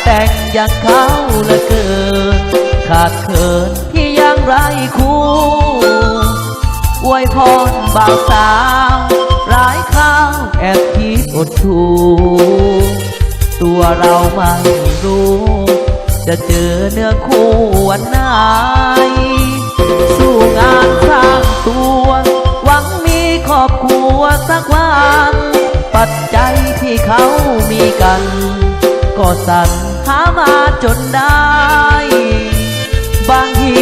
แต่งอย่างเขาเหลือเกินขาดเขินที่ยังไรคู่อวยพรบ่าวสาวร้ายข้าวแอบคิดอดชูตัวเราไม่รู้จะเจอเนื้อคู่วันไหนสู้งานสร้างตัวหวังมีครอบครัวสักวันปัจจัยที่เขามีกันก็สรรหามาจนได้บางที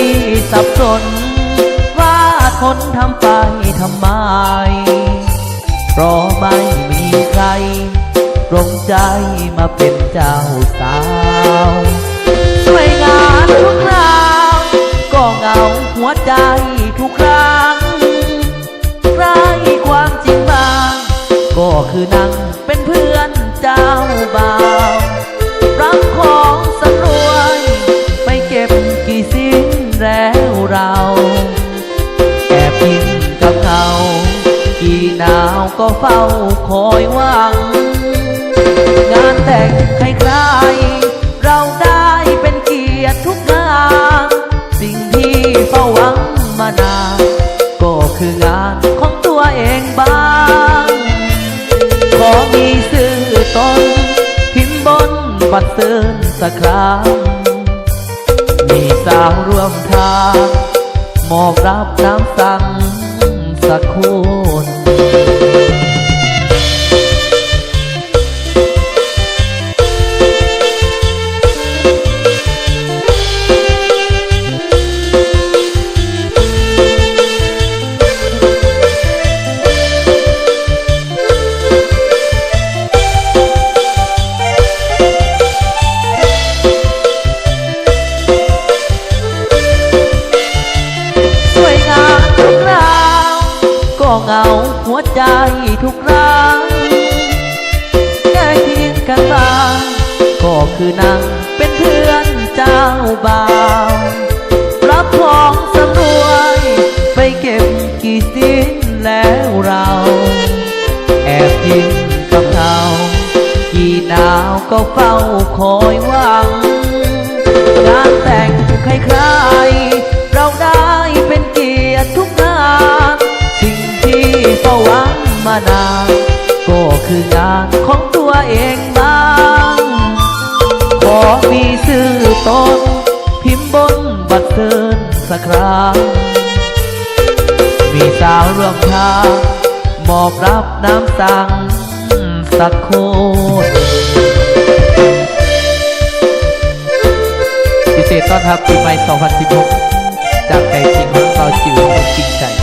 สับสนว่าทนทำไปทำไมเพราะไม่มีใครตรงใจมาเป็นเจ้าสาวสวยงามทุกคราวก็เหงาหัวใจทุกครั้งใครความจริงบางก็คือนั่งเป็นเพื่อนเจ้าบ่าวรับของสำรวยไปเก็บกี่สิ้นแล้วเราแอบยิงกับเขากี่หนาวก็เฝ้าคอยหวังงานแต่งใครๆเราได้เป็นเกียรติทุกงานสิ่งที่เฝ้าหวังมานานก็คืองานของตัวเองบ้างขอมีชื่อตนพิมพ์บนบัตรเตือนสักครั้งมีสาวร่วมทางมอบรับน้ำสั่งสักคนเหงาหัวใจทุกครั้งแค่เคียงกันบ้างก็คือนั่งเป็นเพื่อนเจ้าบ่าวรับของสำรวยไปเก็บกี่สิ้นแล้วเราแอบยิ้มกับเขากี่หนาวก็เฝ้าคอยหวังงานแต่งใครๆเราได้เป็นเกียรติทุกงานเฝ้าหวังมานานก็คืองานของตัวเองบ้างขอมีชื่อตนพิมพ์บนบัตรเตือนสักครั้งมีสาวร่วมทางมอบรับน้ำสั่งสักคนพิเศษต้อนรับปีใหม่ 2016 จากใจจริงของเราจิ๋วจริงใจ